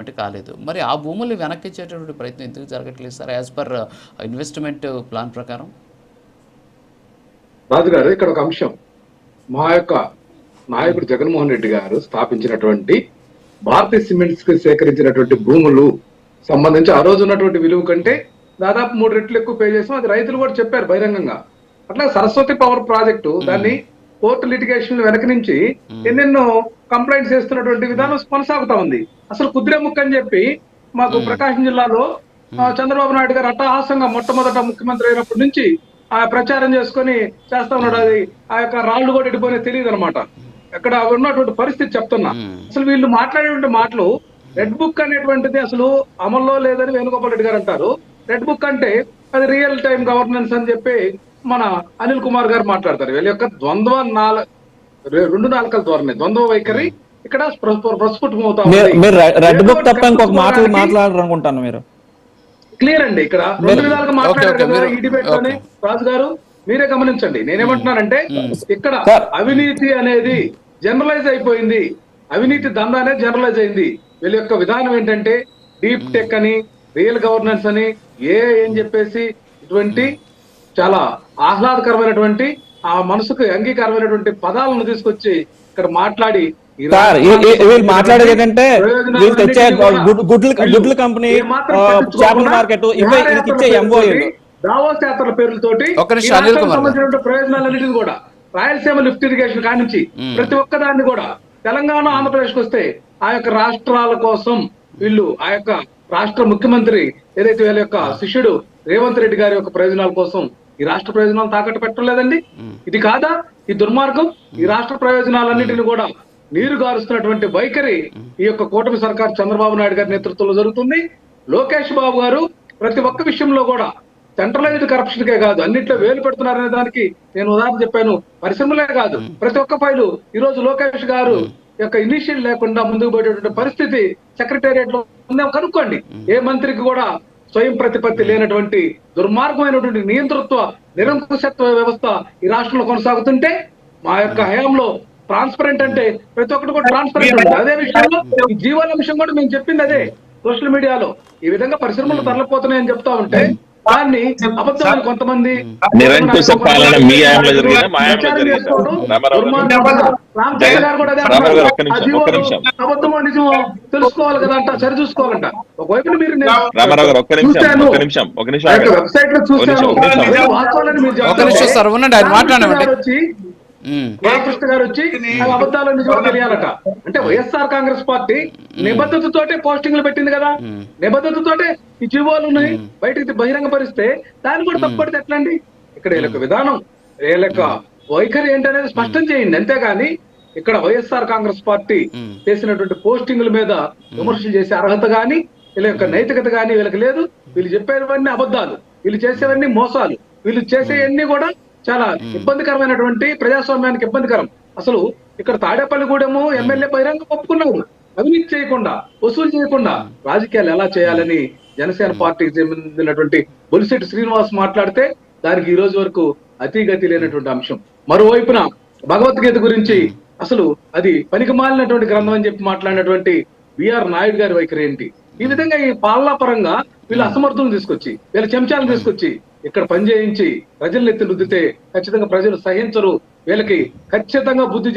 అంటే కాలేదు. మరి ఆ భూముల్ని వెనక్కిచ్చేటటువంటి ప్రయత్నం ఎందుకు జరగట్లేదు sir? As per investment plan ప్రకారం? రాజుగారు ఇక్కడ ఒక అంశం. మా యొక్క నాయకుడు జగన్మోహన్ రెడ్డి గారు స్థాపించినటువంటి భారతీయ సిమెంట్స్ కి సేకరించినటువంటి భూములు సంబంధించి ఆ రోజు ఉన్నటువంటి విలువ కంటే దాదాపు 3 రెట్లు ఎక్కువ పే చేసాం. అది రైతులు కూడా చెప్పారు బహిరంగంగా. అట్లా సరస్వతి పవర్ ప్రాజెక్టు దాన్ని కోర్టు లిటిగేషన్ వెనక నుంచి ఎన్నెన్నో కంప్లైంట్స్ చేస్తున్నటువంటి విధానం కొనసాగుతా ఉంది. అసలు కుదిరేముక్క అని చెప్పి మాకు ప్రకాశం జిల్లాలో చంద్రబాబు నాయుడు గారు అట్టహాసంగా మొట్టమొదట ముఖ్యమంత్రి అయినప్పటి నుంచి ఆ ప్రచారం చేసుకొని చేస్తా ఉన్నాడు. అది ఆ యొక్క రాళ్లు కూడా ఎడిపోయినా తెలియదు అనమాట. అక్కడ ఉన్నటువంటి పరిస్థితి చెప్తున్నా. అసలు వీళ్ళు మాట్లాడేటువంటి మాటలు రెడ్ బుక్ అనేటువంటిది అసలు అమల్లో లేదని వేణుగోపాల్ రెడ్డి గారు అంటారు. రెడ్ బుక్ అంటే అది రియల్ టైం గవర్నెన్స్ అని చెప్పి మన అనిల్ కుమార్ గారు మాట్లాడతారు. వీళ్ళ యొక్క రెండు నాలుకల ధోరణి, ద్వంద్వ వైఖరి ఇక్కడ ప్రస్ఫుటమవుతా ఉంది. రెడ్ బుక్ తప్ప ఇంకొక మాట్లాడరు అనుకుంటాను. మీరు క్లియర్ అండి. ఇక్కడ రెండు విధాలుగా మాట్లాడారు కదా ఈ డిబేట్ లోనే. రాజు గారు మీరే గమనించండి. నేనేమంటున్నానంటే ఇక్కడ అవినీతి అనేది జనరలైజ్ అయిపోయింది. అవినీతి దందా అనేది జనరలైజ్ అయింది. వీళ్ళ యొక్క విధానం ఏంటంటే డీప్ టెక్ అని, రియల్ గవర్నెన్స్ అని ఏం చెప్పేసి ఇటువంటి చాలా ఆహ్లాదకరమైనటువంటి ఆ మనసుకు అంగీకారమైనటువంటి పదాలను తీసుకొచ్చి ఇక్కడ మాట్లాడి వీళ్ళు మాట్లాడేది ఏంటంటే వీళ్ళు తెచ్చే గుడ్ల కంపెనీ, చేపల మార్కెట్, ఇచ్చే దావోస్ యాత్రల పేర్లతోటి సంబంధించిన ప్రయోజనాలన్నిటిని కూడా రాయలసీమ లిఫ్ట్ ఇరిగేషన్ కానించి ప్రతి ఒక్కదాన్ని కూడా తెలంగాణ ఆంధ్రప్రదేశ్ కు వస్తే ఆ యొక్క రాష్ట్రాల కోసం వీళ్ళు ఆ యొక్క రాష్ట్ర ముఖ్యమంత్రి ఏదైతే వీళ్ళ యొక్క శిష్యుడు రేవంత్ రెడ్డి గారి యొక్క ప్రయోజనాల కోసం ఈ రాష్ట్ర ప్రయోజనాలు తాకట్టు పెట్టలేదండి. ఇది కాదా ఈ దుర్మార్గం? ఈ రాష్ట్ర ప్రయోజనాలన్నింటినీ కూడా నీరు గారుస్తున్నటువంటి వైఖరి ఈ యొక్క కూటమి సర్కార్ చంద్రబాబు నాయుడు గారి నేతృత్వంలో జరుగుతుంది. లోకేష్ బాబు గారు ప్రతి ఒక్క విషయంలో కూడా సెంట్రలైజ్డ్ కరప్షన్ కే కాదు అన్నింటిలో వేలు పెడుతున్నారనే దానికి నేను ఉదాహరణ చెప్పాను. పరిశ్రమలే కాదు ప్రతి ఒక్క ఫైలు ఈ రోజు లోకేష్ గారు యొక్క ఇనిషియల్ లేకుండా ముందుకు పోయేటటువంటి పరిస్థితి సెక్రటేరియట్ లో ఉందేమో కనుక్కోండి. ఏ మంత్రికి కూడా స్వయం ప్రతిపత్తి లేనటువంటి దుర్మార్గమైనటువంటి నియంతృత్వ నిరంకుశత్వ వ్యవస్థ ఈ రాష్ట్రంలో కొనసాగుతుంటే మా యొక్క హయాంలో ట్రాన్స్పరెంట్ అంటే ప్రతి ఒక్కటి కూడా ట్రాన్స్పరెంట్ ఉంటుంది. అదే విషయంలో ఈ జీవాల విషయం కూడా మేము చెప్పింది అదే. సోషల్ మీడియాలో ఈ విధంగా పరిశ్రమలు తరలిపోతున్నాయని చెప్తా ఉంటే దాన్ని అబద్ధాలు కొంతమంది నిరంకుశ పాలన మీ హయాంలో జరిగిన మా హయాంలో జరిగింది. అబద్ధమో నిజమో తెలుసుకోవాలి కదా అంట, సరి చూసుకోవాలంట. ఒకవైపు మీరు రామారావు గారు ఒక్క నిమిషం వెబ్సైట్ లో చూసాను వాస్తవాలని మీరు వచ్చి కృష్ణ గారు వచ్చి అబద్ధాలు నిజమో తెలియాలట. అంటే వైఎస్ఆర్ కాంగ్రెస్ పార్టీ నిబద్ధతతోటే పోస్టింగ్లు పెట్టింది కదా, నిబద్ధతతోటే ఈ జీవోలు ఉన్నాయి బయటకి బహిరంగపరిస్తే దాన్ని కూడా తప్పడితే ఎట్లండి? ఇక్కడ వీళ్ళ విధానం వీళ్ళ వైఖరి ఏంటనేది స్పష్టం చేయండి. అంతేగాని ఇక్కడ వైఎస్ఆర్ కాంగ్రెస్ పార్టీ చేసినటువంటి పోస్టింగ్ల మీద విమర్శలు చేసే అర్హత గాని వీళ్ళ యొక్క నైతికత గాని వీళ్ళకి లేదు. వీళ్ళు చెప్పేవన్నీ అబద్ధాలు, వీళ్ళు చేసేవన్నీ మోసాలు, వీళ్ళు చేసేవన్నీ కూడా చాలా ఇబ్బందికరమైనటువంటి ప్రజాస్వామ్యానికి ఇబ్బందికరం. అసలు ఇక్కడ తాడేపల్లిగూడెము ఎమ్మెల్యే బహిరంగ ఒప్పుకున్నారు. అవినీతి చేయకుండా, వసూలు చేయకుండా రాజకీయాలు ఎలా చేయాలని జనసేన పార్టీకి చెందినటువంటి బొలిశెట్టి శ్రీనివాస్ మాట్లాడితే దానికి ఈ రోజు వరకు అతిగతి లేనటువంటి అంశం. మరోవైపున భగవద్గీత గురించి అసలు అది పనికి మాలినటువంటి గ్రంథం అని చెప్పి మాట్లాడినటువంటి బిఆర్ నాయుడు గారి వైఖరి ఏంటి? ఈ విధంగా ఈ పాలనా పరంగా వీళ్ళు అసమర్థులను తీసుకొచ్చి వీళ్ళ చెంచాలను తీసుకొచ్చి ఇక్కడ పనిచేయించి ప్రజలను ఎత్తి రుద్దితే ఖచ్చితంగా ప్రజలు సహించరు. వీళ్ళకి ఖచ్చితంగా బుద్ధి